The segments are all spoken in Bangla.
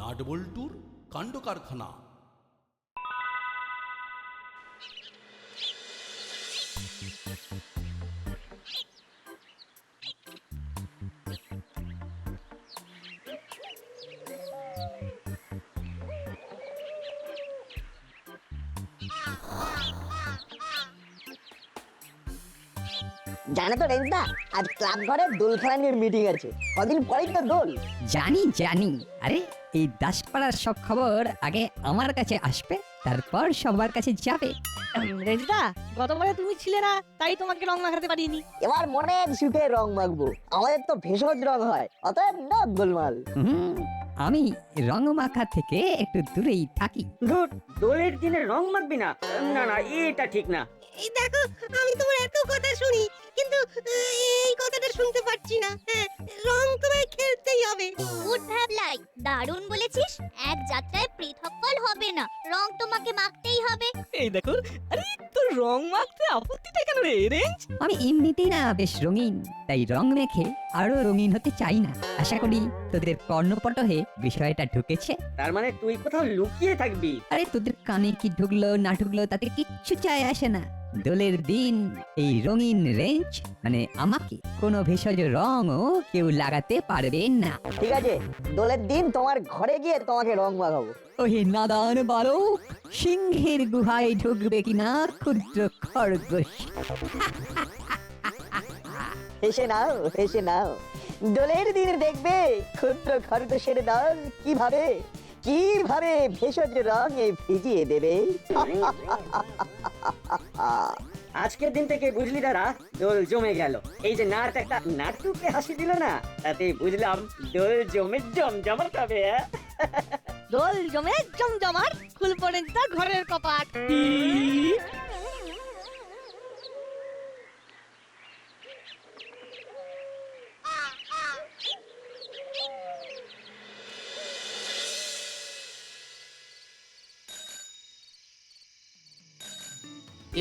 নাটবল্টুর কাণ্ড কারখানা। জানো তো রেঞ্জদা, আজ ক্লাব ঘরে দোল খেলা নিয়ে মিটিং আছে। কদিন পরেই তো দোল। জানি জানি, আরে এই দাসপাড়ার সব খবর আগে আমার কাছে আসবে, তারপর সবার কাছে যাবে। রেঞ্জদা, গতবারে তুমি ছিলে না, তাই তোমাকে রং মাখাতে পারিনি। এবার মনের সুখে রং মাখবো। আমাদের তো ভেষজ রং হয়, অতএব না গোলমাল। আমি রং মাখা থেকে একটু দূরেই থাকি। ধুর, দোলের দিনে রং মাখবি না? না না, এটা ঠিক না। এই দেখো, আমি তোমার এত কথা শুনি, কিন্তু এই কথাটা শুনতে পাচ্ছি না। হ্যাঁ, রং তোমায় খেলতেই হবে। গুড ভাবলাই, দারুণ বলেছিস। এক যাত্রায় পৃথক ফল হবে না, রং তোমাকে মাখতেই হবে। এই দেখো, আরে তোর রং মাখতে আপত্তিটা কেন রে রেঞ্জ? আমি এমনিতেই না বেশ রঙিন, তাই রং মেখে আরো রঙিন হতে চাই না। আশা করি তোদের কর্ণপটহে বিষয়টা ঢুকেছে। তার মানে তুই কোথাও লুকিয়ে থাকবি? আরে তোদের কানে কি ঢুকলো না ঢুকলো তাতে কিচ্ছু চায় আসে না। দোলের দিন এই রঙিন রেঞ্জ মানে আমাকে কোনো ভেষজ রঙও কেউ লাগাতে পারবে না। ঠিক আছে, দোলের দিন তোমার ঘরে গিয়ে তোমাকে রং মাখাবো। ওহে নাদান বালক, সিংহের গুহায় ঢুকবে কিনা ক্ষুদ্র খরগোশ। হেসে নাও, হেসে নাও। দোলের দিন দেখবে ক্ষুদ্র খরগোশের দল কিভাবে কিভাবে ভেষজ রঙে ভিজিয়ে দেবে। আজকের দিন থেকে বুঝলি দাদা, দোল জমে গেল। এই যে নাট একটা নাটুকে হাসি দিল না, তাতে বুঝলাম দোল জমে জমজমাট হবে। দোল জমে জমজমাট, খুলবো রেঞ্জদা ঘরের কপাট।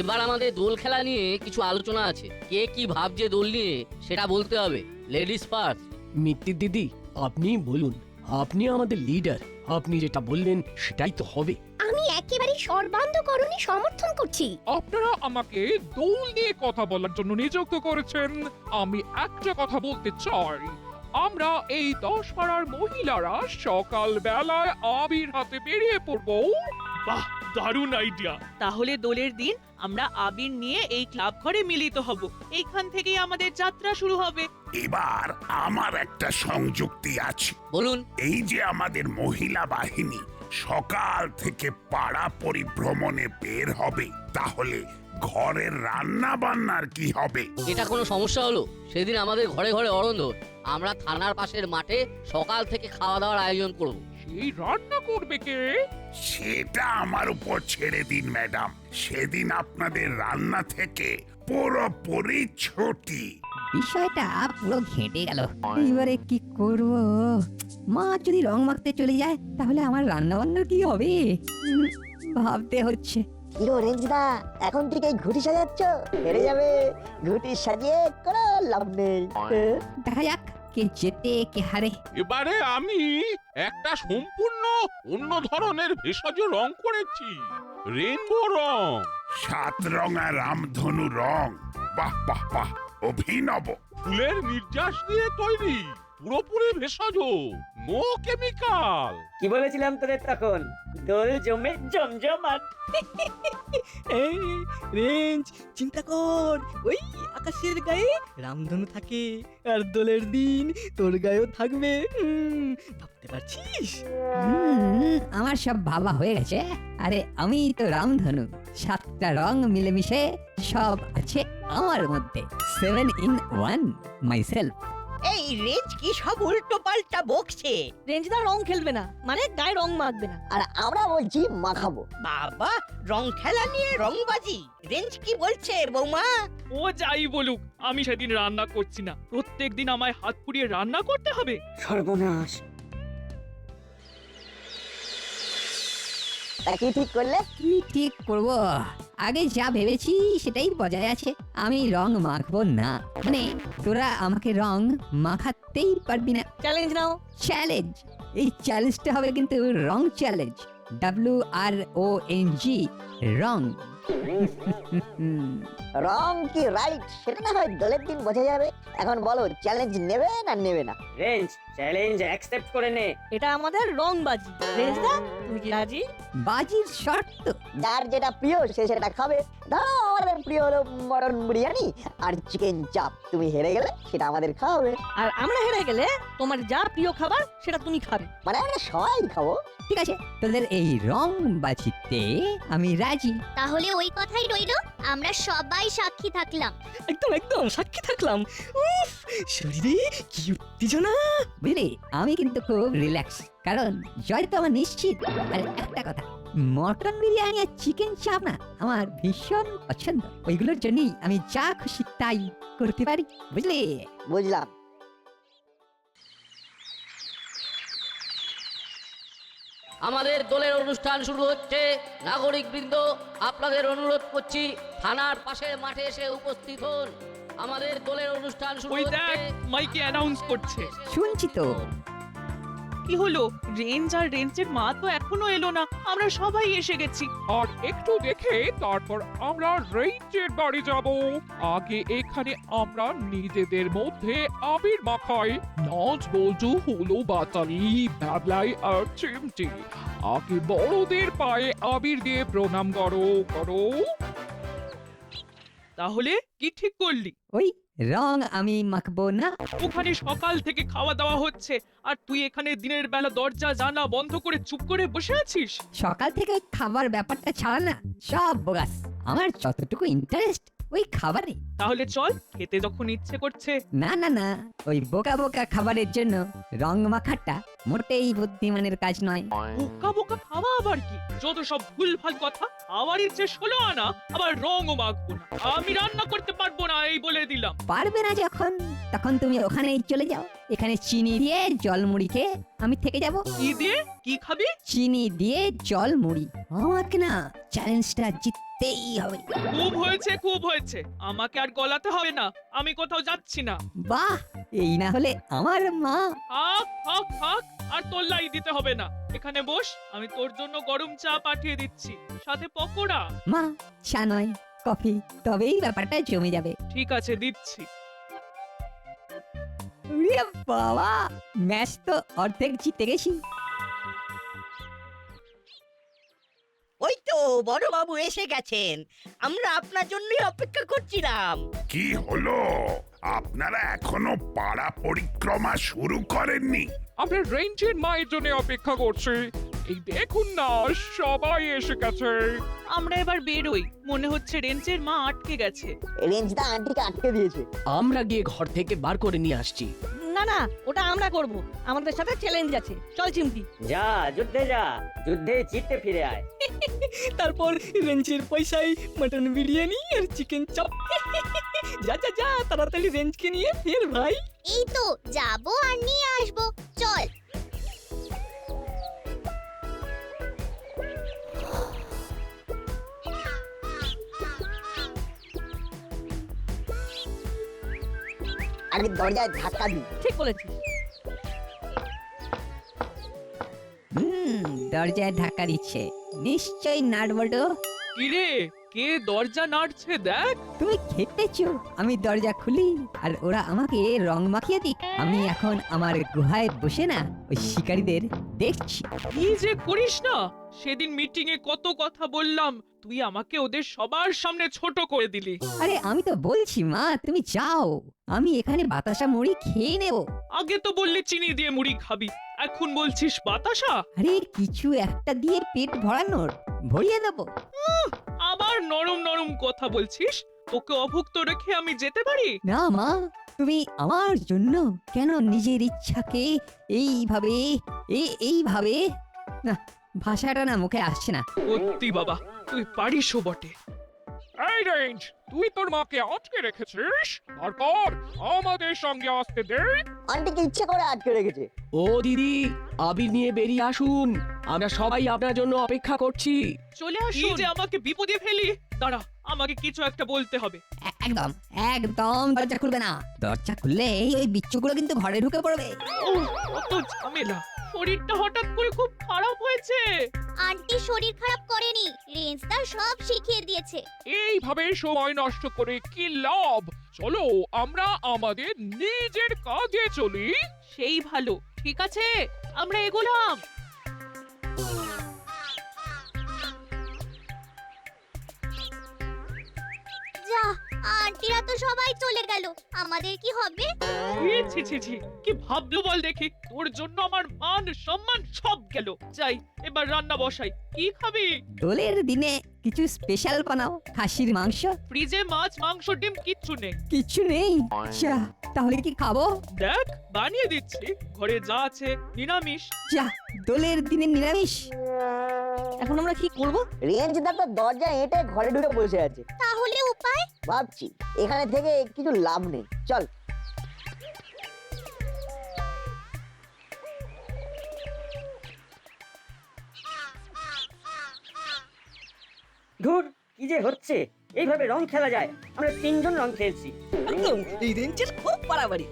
এবার আমাদের দোল খেলা নিয়ে কিছু আলোচনা আছে। কে কি ভাবছে দোল নিয়ে সেটা বলতে হবে। Ladies first. মিত্তির দিদি, আপনি বলুন, আপনি আমাদের লিডার, আপনি যেটা বললেন সেটাই তো হবে। আমি একেবারে সর্বান্তকরণে সমর্থন করছি। আপনারা আমাকে দোল নিয়ে কথা বলার জন্য নিযুক্ত করেছেন। আমি একটা কথা বলতে চাই, আমরা এই 10 পাড়ার মহিলারা সকাল বেলায় আবির হাতে বেরিয়ে পড়বো। বাহ, দারুণ আইডিয়া। তাহলে দোলের দিন আমরা আবির নিয়ে এই ক্লাব ঘরে মিলিত হব। এইখান থেকেই আমাদের যাত্রা শুরু হবে। এবার আমার একটা সংযুক্তি আছে। বলুন। এই যে আমাদের মহিলা বাহিনী সকাল থেকে পাড়া পরিভ্রমণে বের হবে, তাহলে ঘরের রান্না বান্নার কি হবে? এটা কোনো সমস্যা হলো? সেদিন আমাদের ঘরে ঘরে অরন্ধর, আমরা থানার পাশের মাঠে সকাল থেকে খাওয়া দাওয়ার আয়োজন করব। সেই রান্না করবে কে? সেটা আমার উপর ছেড়ে দিন ম্যাডাম। সেদিন আপনাদের রান্না থেকে পুরোপুরি ছুটি। বিষয়টা পুরো ঘেঁটে গেল। এবারে কি করব? মা যদি রং মাখতে চলে যায় তাহলে আমার রান্না বান্নার কি হবে? ভাবতে হচ্ছে। কিরো রেঞ্জদা, এখন থেকে ঘুটি সাজাচ্ছ? হেরে যাবে। ঘুটি সাজিয়ে কোনো লাভ নেই। দেখা যাক কে জেতে কে হারে। এবারে আমি একটা সম্পূর্ণ অন্য ধরনের ভেষজ রং করেছি, রেইনবো রং। 7 রঙা রামধনু রং। বাহ বাহ বাহ, অভিনব। ফুলের নির্যাস দিয়ে তৈরি, পুরোপুরি ভেষজ, নো কেমিক্যাল। কি বলেছিলাম তোদের তখন? দোল জমে জমজমাট। এই রেঞ্জ, চিন্তা কর, ওই আকাশের গায়ে রামধনু থাকে, আর দোলের দিন তোর গায়েও থাকবে। ভাবতে পারছিস? আমার সব ভাবা হয়ে গেছে। আরে আমি তো রামধনু, 7টা রং মিলেমিশে সব আছে আমার মধ্যে। 7 in 1 মাইসেলফ। এই রেঞ্জ কি সব উল্টো পাল্টা বকছে? রেঞ্জদা রং খেলবে না, মানে গায়ে রং মাখবে না। আর আমরা বলছি মাখাবো। বাবা, রং খেলা নিয়ে রংবাজি। রেঞ্জ কি বলছে বৌমা? ও যাই বলুক, আমি সেদিন রান্না করছি না। প্রত্যেকদিন আমায় হাত পুড়িয়ে রান্না করতে হবে? সর্বনাশ। তা কি ঠিক করলে? কি ঠিক করব? আগে যা ভেবেছি সেটাই বজায় আছে। আমি রং মাখবো না, মানে তোরা আমাকে রং মাখাতেই পারবি না। চ্যালেঞ্জ নাও। চ্যালেঞ্জ? এই চ্যালেঞ্জটা হবে কিন্তু রং চ্যালেঞ্জ, WRONG, রং। রং কি রাইট সেটা না হয় দোলের দিন বোঝা যাবে। এখন বলো চ্যালেঞ্জ নেবে না নেবে না? রেঞ্জ চ্যালেঞ্জ অ্যাকসেপ্ট করে নে। এটা আমাদের রং বাজি। রেঞ্জদা তুমি কি রাজি? বাজির শর্ত। যার যেটা প্রিয় সে সেটা খাবে। ধরো আমাদের প্রিয় হলো মটন বিরিয়ানি আর চিকেন চাপ, তুমি হেরে গেলে সেটা আমাদের খাওয়াবে। আর আমরা হেরে গেলে তোমার যা প্রিয় খাবার সেটা তুমি খাবে। মানে আমরা সবাই খাবো। ঠিক আছে, তোদের এই রং বাজিতে আমি রাজি। তাহলে ওই কথাই রইলো, আমরা সবাই সাক্ষী থাকলাম। একদম একদম সাক্ষী থাকলাম। উফ, শরীরে কি উত্তেজনা! বুঝলি, আমি কিন্তু খুব রিল্যাক্স, কারণ জয় তো আমার নিশ্চিত। আর একটা কথা, মটন বিরিয়ানি আর চিকেন চাপ না আমার ভীষণ পছন্দ। ওইগুলোর জন্যই আমি যা খুশি তাই করতে পারি, বুঝলি? বুঝলাম। আমাদের দোলের অনুষ্ঠান শুরু হচ্ছে। নাগরিক বৃন্দ, আপনাদের অনুরোধ করছি থানার পাশের মাঠে এসে উপস্থিত হন। আমাদের দোলের অনুষ্ঠান শুরু ওই হচ্ছে। দেখ, মাইকে অ্যানাউন্স করছে। শুনছি তো। কি হলো? রেঞ্জ আর রেঞ্জের মা তো এখনো এলো না। আমরা সবাই এসে গেছি। আর একটু দেখে তারপর আমরা রেঞ্জের বাড়ি যাব। আগে এখানে আমরা নিজেদের মধ্যে আবির মাখাই, নাচ বলছু হলো বাতালি, বাবলাই আর চিমটি। আগে বড়দের পায়ে আবির দিয়ে প্রণাম করো করো। তাহলে কি ঠিক করলি? ওই রং আমি মাখবো না। ওখানে সকাল থেকে খাওয়া দাওয়া হচ্ছে আর তুই এখানে দিনের বেলা দরজা জানা বন্ধ করে চুপ করে বসে আছিস। সকাল থেকে খাবার ব্যাপারটা ছাড়া না, সব বোগাস। আমার যতটুকু ইন্টারেস্ট ওই খাবারে। তাহলে চল, খেতে যখন ইচ্ছে করছে। না না না, ওই বোকা বোকা খাবারের জন্য রং মাখাটা মোটেই বুদ্ধিমানের কাজ নয়। বোকা বোকা খাওয়া আবার কি? যত সব ভুলভাল কথা। আবার ইচ্ছে 16 আনা, আবার রংও মাখবো না। আমি রান্না করতে পারবো না, এই বলে দিলাম। পারবে না যখন, তখন তুমি ওখানেই চলে যাও। এখানে চিনি দিয়ে জল মুড়ি খেয়ে আমি থেকে যাব। কি দিয়ে কি খাবি? চিনি দিয়ে জল মুড়ি। আমাকে না চ্যালেঞ্জটা জিততেই হবে। খুব হয়েছে খুব হয়েছে, আমাকে আর গলাতে হবে না। আমি কোথাও যাচ্ছি না। বাহ, এই না হলে আমার মা। হাক হাক হাক, আর তোল্লাই দিতে হবে না। এখানে বস, আমি তোর জন্য গরম চা পাঠিয়ে দিচ্ছি, সাথে পকোড়া। মা, চা নয় কফি, তবেই ব্যাপারটা জমে যাবে। ঠিক আছে, দিচ্ছি। উরে বাবা, ম্যাচ তো অর্ধেক জিতে গেছি। ওই তো বড় বাবু এসে গেছেন। আমরা আপনার জন্যই অপেক্ষা করছিলাম। কি হলো, আপনারা এখনো পাড়া পরিক্রমা শুরু করেননি? আমরা রেঞ্জের মায়ের জন্য অপেক্ষা করছি। এই দেখুন না, সবাই এসে গেছে। আমরা এবার বেরোই। মনে হচ্ছে রেঞ্জের মা আটকে গেছে। রেঞ্জদা আন্টিকে আটকে দিয়েছে। আমরা গিয়ে ঘর থেকে বার করে নিয়ে আসছি। না না, ওটা আমরা করব। আমাদের সাথে চ্যালেঞ্জ আছে। চল চিমটি। যা যুদ্ধে যা, যুদ্ধে জিততে ফিরে আয়। তারপর রেঞ্জের পয়সায় মটন বিরিয়ানি আর চিকেন চাপ। যা যা যা, তাড়াতাড়ি রেঞ্জকে নিয়ে ফের ভাই। এই তো যাবো আর নিয়ে আসবো, চল। আগে দরজায় ধাক্কা দি। ঠিক বলেছিস। দরজায় ধাক্কা দিচ্ছে, নিশ্চয়ই নাট বল্টু। কিরে, কে দরজা নাড়ছে দেখ। তুমি খেতেছো, আমি দরজা খুলি আর ওরা আমাকে রং মাখিয়ে দিক। আমি এখন আমার গুহায় বসে না ওই শিকারীদের দেখছি। কি যে করিস না। সেদিন মিটিং এ কত কথা বললাম, তুই আমাকে ওদের সবার সামনে ছোট করে দিলি। আরে আমি তো বলছি মা, তুমি যাও, আমি এখানে বাতাসা মুড়ি খেয়ে নেব। আগে তো বললি চিনি দিয়ে মুড়ি খাবি, এখন বলছিস বাতাসা। আরে কিছু একটা দিয়ে পেট ভরানোর, ভরিয়ে দেবো। আবার নরম নরম কথা বলছিস। তোকে অভুক্ত রেখে আমি যেতে পারি না মা, তুমি আমার জন্য কেন নিজের ইচ্ছাকে এইভাবে এইভাবে, না ভাষাটা না মুখে আসছে না। সত্যি বাবা, তুই পারিসও বটে। এই রেঞ্জ, তুই তোর মাকে আটকে রেখেছিস, তারপর আমাদের সঙ্গে আসতে দে। আন্টিকে ইচ্ছে করে আটকে রেখেছে। ও দিদি, আবির নিয়ে বেরিয়ে আসুন, আমরা সবাই আপনার জন্য অপেক্ষা করছি। চলে আসুন। যে আমাকে বিপদে ফেলি। দাঁড়া, আমাকে কিছু একটা বলতে হবে। একদম একদম দরজা খুলবে না। দরজা খুললে ওই বিচ্ছুগুলো কিন্তু ঘরে ঢুকে পড়বে। কত ঝামেলা। শরীরটা হঠাৎ করে খুব খারাপ হয়েছে। আন্টি শরীর খারাপ করেনি, রেঞ্জদার সব শিখিয়ে দিয়েছে। এইভাবে সময় নষ্ট করে কি লাভ? চলো আমরা আমাদের নিজের কাজে চলি। সেই ভালো, ঠিক আছে আমরা এগোলাম। যা, আন্টিরা তো সবাই চলে গেল, আমাদের কি হবে? ছি ছি ছি, কি ভাবলো বল দেখি, তোর জন্য আমার মান সম্মান সব গেল। যাই এবার রান্না বসাই। কি খাবি? দোলের দিনে কিছু স্পেশাল বানাও, খাসির মাংস। ফ্রিজে মাছ মাংস ডিম কিচ্ছু নেই। কিছু নেই? যা, তাহলে কি খাবো? দেখ বানিয়ে দিচ্ছি, ঘরে যা আছে নিরামিষ। যা, দোলের দিনে নিরামিষ। এখন আমরা কি করব? রেঞ্জদা তো দরজা এঁটে ঘরে ঢুকে বসে আছে। তাহলে উপায়? ভাবছি এখানে থেকে কিছু লাভ নেই, চল। ধুর, কি যে হচ্ছে! এইভাবে রং খেলা যায়? আমরা 3 জন রং খেলছি। এই রেঞ্জের খুব বাড়াবাড়ি।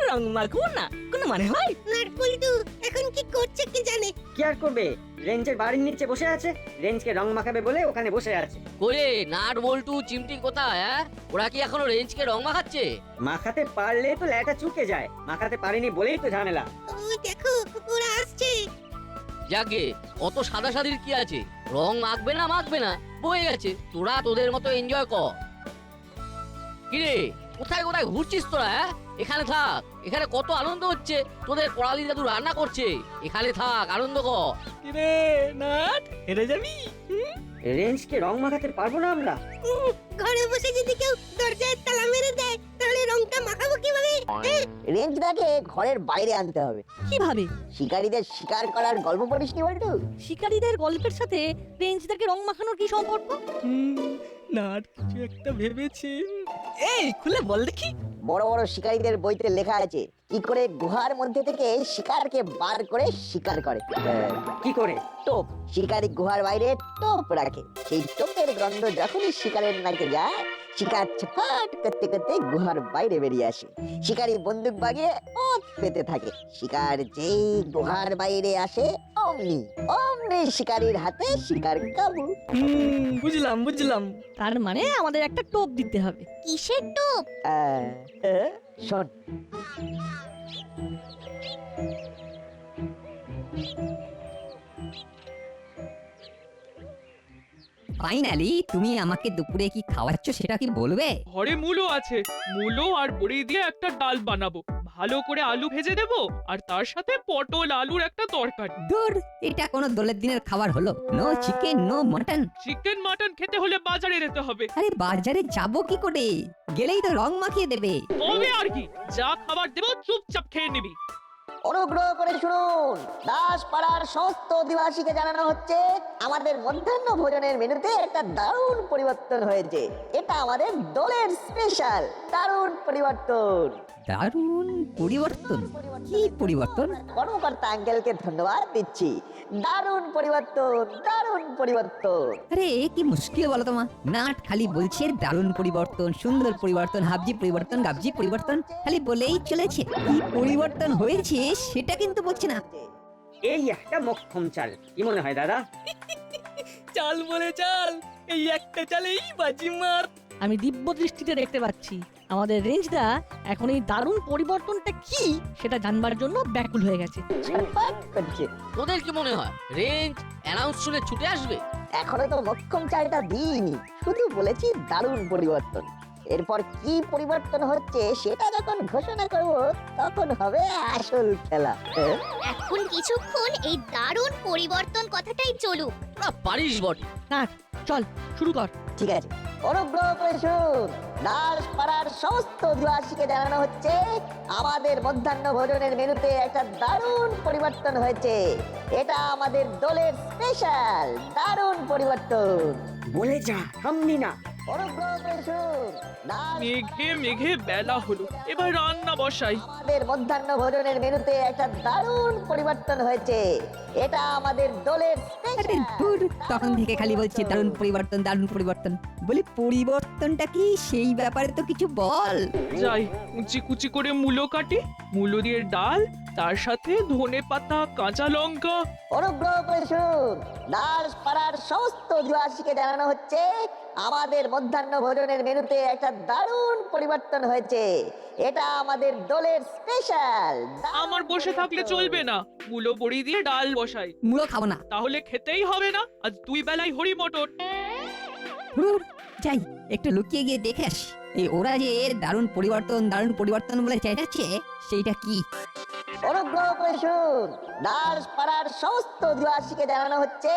রং মাখবো না, কোনো মানে হয়? নাটবল্টু এখন কি করছে কি জানে। কি আর করবে, রেঞ্জের বাড়ির নিচে বসে আছে, রেঞ্জকে রং মাখাবে বলে ওখানে বসে আছে। করে নাট বল্টু চিমটি কোথায়? ওরা কি এখনো রেঞ্জকে রং মাখাচ্ছে? মাখাতে পারলে তো ল্যাটা চুকে যায়, মাখাতে পারেনি বলেই তো ঝামেলা। ওই দেখো ওরা আসছে। যাকে অত সাদা সাদির কি আছে? রং মাখবে না বয়ে গেছে। তোরা তোদের মতো এনজয় কর। কিরে, কোথায় কোথায় ঘুরছিস তোরা? এখানে থাক, এখানে কত আনন্দ হচ্ছে। তোদের পড়ালি দাদু রান্না করছে, এখানে থাক, আনন্দ কর। কিরে নাট, হেরে যাবি? রেঞ্জকে রং মাখাতে পারবো না আমরা? ঘরে বসে যদি কেউ দরজায় তালা মেরে দেয় তাহলে রংটা মাখাবো কিভাবে? রেঞ্জদাকে ঘরের বাইরে আনতে হবে। কিভাবে? শিকারীদের শিকার করার গল্প পড়িসনি বলটু? শিকারীদের গল্পের সাথে রেঞ্জদাকে রং মাখানোর কি সম্পর্ক? নাট কিছু একটা ভেবেছে। এই খুলে বল দেখি। বড় বড় শিকারীদের বইতে লেখা আছে কি করে গুহার মধ্যে থেকে শিকারকে বার করে শিকার করে। কি করে? টোপ। শিকারী গুহার বাইরে টোপ রাখে, সেই টোপের গন্ধ যখনই শিকারের নাকে যায়, শিকার ছটফট করতে করতে গুহার বাইরে বেরিয়ে আসে। শিকারী বন্দুক বাগিয়ে ওত পেতে থাকে। শিকার যেই গুহার বাইরে আসে অমনি শিকারীর হাতে শিকার কাবু। বুঝলাম। তার মানে আমাদের একটা টোপ দিতে হবে। কিসের টোপ? শোন, ফাইনালি তুমি আমাকে দুপুরে কি খাওয়াচ্ছ সেটা কি বলবে? ঘরে মূলো আছে, মূলো আর বড়ি দিয়ে একটা ডাল বানাবো। ভালো করে আলু ভেজে দেবো, আর তার সাথে পটল আলুর একটা তরকারি। দূর, এটা কোনো দোলের দিনের খাবার হলো? No chicken, no mutton. Chicken mutton খেতে হলে বাজারে যেতে হবে। আরে বাজারে যাবো কি করে? গেলেই তো রং মাখিয়ে দেবে। তবে আর কি, যা খাবার দেবো চুপচাপ খেয়ে নিবি। অনুগ্রহ করে শুনুন, দাসপাড়ার সমস্ত অধিবাসীকে জানানো হচ্ছে আমাদের মধ্যাহ্ন ভোজনের মেনুতে একটা দারুণ পরিবর্তন হয়েছে। এটা আমাদের দলের স্পেশাল দারুণ পরিবর্তন। দারুণ পরিবর্তন? কি পরিবর্তন? কর্মকর্তা আঙ্কেলকে ধন্যবাদ দিচ্ছি। দারুণ পরিবর্তন। আরে কি মুশকিল বলো তোমার? নাট খালি বলছে দারুণ পরিবর্তন, সুন্দর পরিবর্তন, হাবজি পরিবর্তন, গাবজি পরিবর্তন, খালি বলেই চলেছে। কি পরিবর্তন হয়েছে সেটা কিন্তু বলছে না। এই একটা মক্ষম চাল, কি মনে হয় দাদা? চাল বলে চাল, এই একটা চালেই বাজি মার। আমি দিব্য দৃষ্টিতে দেখতে পাচ্ছি আমাদের রেঞ্জদা এখন এই দারুণ পরিবর্তনটা কি সেটা জানবার জন্য ব্যাকুল হয়ে গেছে। তোদের কি মনে হয় রেঞ্জ অ্যানাউন্স শুনে ছুটে আসবে? এখনো তো মক্ষম চালটা দিইনি, শুধু বলেছি দারুণ পরিবর্তন। এরপর কি পরিবর্তন হচ্ছে সেটা যখন ঘোষণা করব তখন হবে আসল খেলা। এখন কিছুক্ষণ এই দারুণ পরিবর্তন কথাটাই চলুক। পারিস বটে। না, চল শুরু কর। ঠিক আছে, অনুগ্রহ করে শুনুন, দাসপাড়ার সমস্ত অধিবাসীকে জানানো হচ্ছে আমাদের মধ্যাহ্ন ভোজনের মেনুতে একটা দারুণ পরিবর্তন হয়েছে। এটা আমাদের দলের স্পেশাল দারুণ পরিবর্তন। বলে যা, থামবি না। অনুগ্রহ করে শুনুন, ডাল মেঘে মেঘে বেলা হলো, এবার রান্না বসাই। আমাদের মধ্যাহ্ন ভোজনের মেনুতে একটা দারুণ পরিবর্তন হয়েছে। এটা আমাদের দলের আরে স্পেশাল। ধুর, তখন থেকে খালি বলছি দারুণ পরিবর্তন দারুণ পরিবর্তন। বলি পরিবর্তনটা কি সেই ব্যাপারে তো কিছু বল। যাই কুচি কুচি করে মূলো কাটি, মূলো দিয়ে ডাল, তার সাথে ধনে পাতা, কাঁচা লঙ্কা। অনুগ্রহ করে শুনুন, ডাল পাড়ার সমস্ত অধিবাসীকে জানানো হচ্ছে আমাদের মধ্যাহ্ন ভোজনের মেনুতে একটা দারুণ পরিবর্তন হয়েছে। এটা আমাদের দলের স্পেশাল। আমার বসে থাকলে চলবে না, মূলো বড়ি দিয়ে ডাল বসাই। মুড়ো খাবো না। তাহলে খেতেই হবে না, আজ 2 বেলায় হরি মটর। ধুর, যাই একটু লুকিয়ে গিয়ে দেখে আসি এই ওরা যে এর দারুণ পরিবর্তন বলে চেঁচাচ্ছে সেইটা কি। অনুগ্রহ করে শুনুন, ডাল পাড়ার সমস্ত অধিবাসীকে জানানো হচ্ছে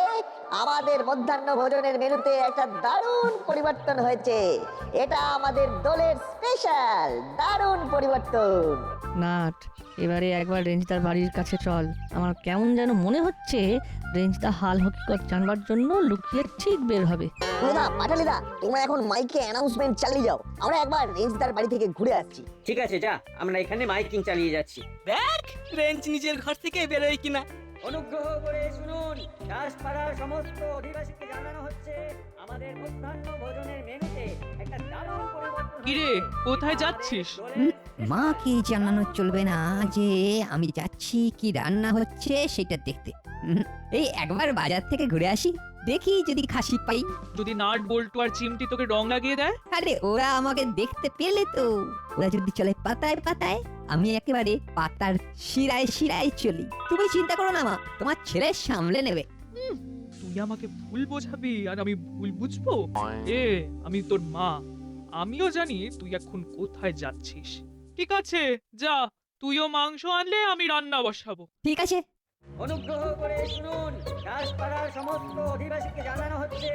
আমাদের মধ্যাহ্ন ভোজনের মেনুতে একটা দারুণ পরিবর্তন হয়েছে। এটা আমাদের দলের স্পেশাল দারুণ পরিবর্তন। নাট, এবারে একবার রেঞ্জদার বাড়ির কাছে চল। আমার কেমন যেন মনে হচ্ছে রেঞ্জদা হাল হকিকত জানবার জন্য লুকিয়ে ঠিক বের হবে। দাদা পাটালিদা, তোমরা এখন মাইকে অ্যানাউন্সমেন্ট চালিয়ে যাও, আমরা একবার রেঞ্জদার বাড়ি থেকে ঘুরে আসছি। ঠিক আছে, যা, আমরা এখানে মাইকিং চালিয়ে যাচ্ছি। দেখ রেঞ্জ নিজের ঘর থেকে বেরোয় কিনা। অনুগ্রহ করে শুনুন, দাসপাড়ার সমস্ত অধিবাসীকে জানানো হচ্ছে আমাদের মধ্যাহ্ন ভোজনের মেনুতে একটা দারুণ পরিবর্তন। কিরে, কোথায় যাচ্ছিস? মাকে জানানো চলবে না যে আমি যাচ্ছি কি রান্না হচ্ছে সেটা দেখতে। এই একবার বাজার থেকে ঘুরে আসি, দেখি যদি খাসি পাই। যদি নাট বল্টু আর চিমটি তোকে রং লাগিয়ে দেয়? আরে ওরা আমাকে দেখতে পেলে তো, ওরা যদি চলে পাতায় পাতায়, আমি একেবারে পাতার শিরায় শিরায় চলি। তুমি চিন্তা করো না মা, তোমার ছেলে সামলে নেবে। তুই আমাকে ভুল বোঝাবি আর আমি ভুল বুঝবো? আমি তোর মা, আমিও জানি তুই এখন কোথায় যাচ্ছিস। ঠিক আছে, যা, তুইও মাংস আনলে আমি রান্না বসাবো। ঠিক আছে। অনুগ্রহ করে শুনুন, দাসপাড়ার সমস্ত অধিবাসীকে জানানো হচ্ছে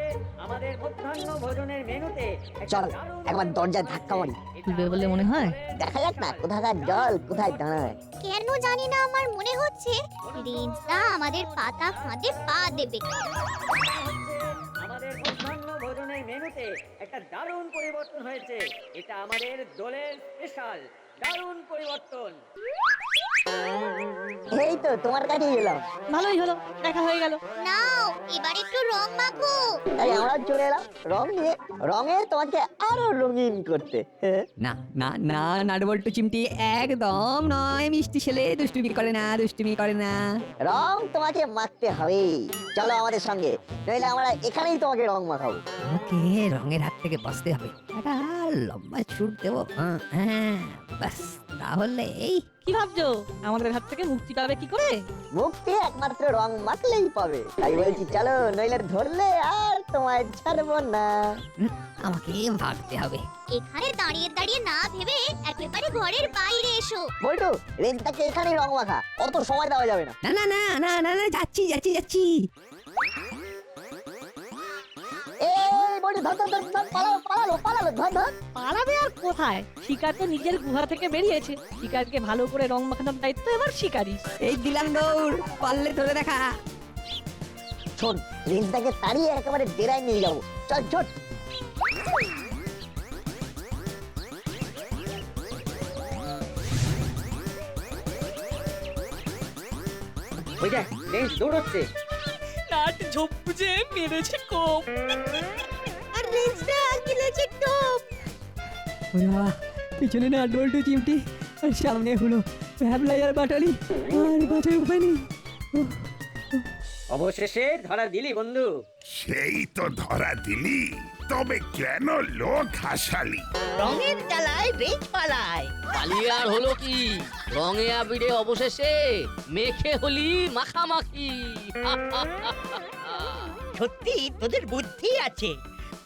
আমাদের মধ্যাহ্ন ভোজনের মেনুতে একটা চল দারুণ একবার দরজায় ধাক্কা মারি, খুলবে বলে মনে হয়। দেখা যাক না কোথাকার জল কোথায় দাঁড়ায়। কেন জানি না আমার মনে হচ্ছে রেঞ্জদা আমাদের পাতা ফাঁদে পা দেবে। আমাদের মধ্যাহ্ন ভোজনের মেনুতে একটা দারুণ পরিবর্তন হয়েছে। এটা আমাদের দলের স্পেশাল দারুণ পরিবর্তন। এই তো তোমার কাছেই এলাম। ভালোই হলো, দেখা হয়ে গেল। নাও এবার একটু রং মাখো। তাই আমরা চলে এলাম রং নিয়ে, রঙে তোমাকে আরো রঙিন করতে। না না না, নাটবল্টু চিমটি একদম নয়, মিষ্টি ছেলে দুষ্টুমি করে না, দুষ্টুমি করে না। রং তোমাকে মাখতে হবে, চলো আমাদের সঙ্গে, নইলে আমরা এখানেই তোমাকে রং মাখাবো। আমাকে রঙের হাত থেকে বাঁচতে হবে। একটা লম্বা ছুট দেবো, হ্যাঁ বাস, তাহলে এই কি ভাবছো আমাদের হাত থেকে মুক্তি পাবে কি করে? মুক্তি একমাত্র রং মাখলেই পাবে। তাই বলছি চলো, নইলে ধরলে আর তোমায় ছাড়বো না। আমাকে ভাগতে হবে। এখানে দাঁড়িয়ে দাঁড়িয়ে না ভেবে একেবারে ঘরের বাইরে এসো। বলটু, রেঞ্জটাকে এখানেই রং মাখা, অত সময় দেওয়া যাবে না। না না না না না না, যাচ্ছি যাচ্ছি যাচ্ছি। এই বলটু, ধর ধর ধর ধর, পালালো, ধর ধর। পালাবে আর কোথায়? শিকার তো নিজের গুহা থেকে বেরিয়েছে, শিকারকে ভালো করে রং মাখানোর দায়িত্ব এবার শিকারই। এই দিলাম দৌড়, পারলে ধরে দেখা। শোন, রেঞ্জটাকে তাড়িয়ে একেবারে ডেরায় নিয়ে যাবো, চল চল। ওই দেখ, রেঞ্জ দৌড়চ্ছে। নাট ঝোপ বুঝে মেরেছে কোপ। আর রেঞ্জটা গিলেছে টপ। ওরা পিছনে নাটবল্টু চিমটি, আর সামনে হলো ভ্যাবলাই আর বাটালি, আর বাঁচার উপায় নেই। অবশেষে ধরা দিলি বন্ধু। সেই তো ধরা দিলি, তবে কেন লোক হাসালি? রঙের জ্বালায় রেঞ্জ পালায়। পালিয়ে আর হলো কি, রঙে আবিরে অবশেষে মেখে হলি মাখামাখি। সত্যি তোদের বুদ্ধি আছে,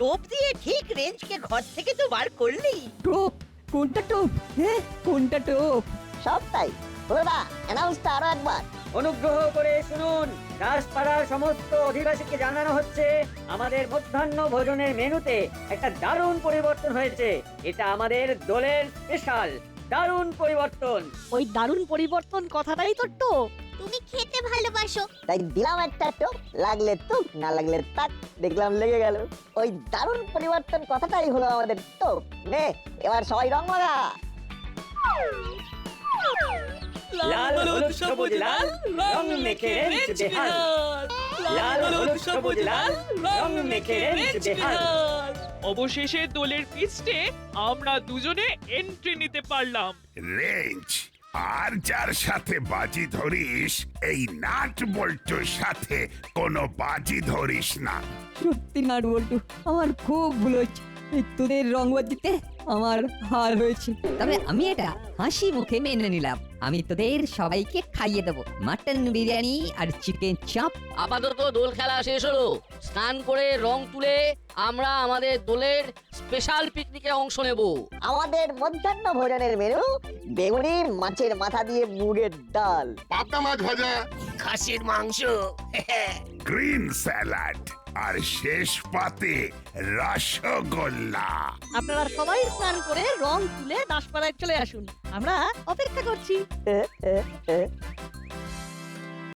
টোপ দিয়ে ঠিক রেঞ্জকে ঘর থেকে তো বার করলি। টোপ? কোনটা টোপ? হ্যাঁ কোনটা টোপ? সব তাই। ওরা অ্যানাউন্সটা আরো একবার। অনুগ্রহ করে শুনুন, দাসপাড়ার সমস্ত অধিবাসীকে জানানো হচ্ছে আমাদের মধ্যাহ্ন ভোজনের মেনুতে একটা দারুণ পরিবর্তন হয়েছে। এটা আমাদের দলের স্পেশাল দারুণ পরিবর্তন। ওই দারুণ পরিবর্তন কথাটাই তো টোপ। তুমি খেতে ভালোবাসো। তাই দিলাম একটা টোপ, লাগলে তুক না লাগলে তাক, দেখলাম লেগে গেল। ওই দারুণ পরিবর্তন কথাটাই হলো আমাদের টোপ। নে এবার সবাই রং লাগা। লাল হলুদ সবুজ লাল রং মেখে রেঞ্জ বেহাল। লাল হলুদ সবুজ লাল রং মেখে রেঞ্জ বেহাল। অবশেষে দোলের ফিস্টে আমরা দুজনে এন্ট্রি নিতে পারলাম। রেঞ্জ, আর যার সাথে বাজি ধরিস এই নাট বল্টুর সাথে কোনো বাজি ধরিস না। সত্যি নাট বল্টু, আমার খুব ভুল হয়েছে। এই তোদের রংবাজিতে আমার হার হয়েছে। তবে আমি এটা হাসি মুখে মেনে নিলাম। আমি তোদের সবাইকে খাইয়ে দেবো মাটন বিরিয়ানি আর চিকেন চাপ। আপাতত দোল খেলা শেষ হলো। স্নান করে রং তুলে আমরা আমাদের দোলের স্পেশাল পিকনিকে অংশ নেব। আমাদের মধ্যাহ্ন ভোজনের মেনু বেগুনি, মাছের মাথা দিয়ে মুগের ডাল, পাবদা মাছ ভাজা, খাসির মাংস, গ্রিন স্যালাড, আর শেষ পাতে রসগোল্লা। আপনারা সবাই স্নান করে রং তুলে দাসপাড়ায় চলে আসুন, আমরা অপেক্ষা করছি।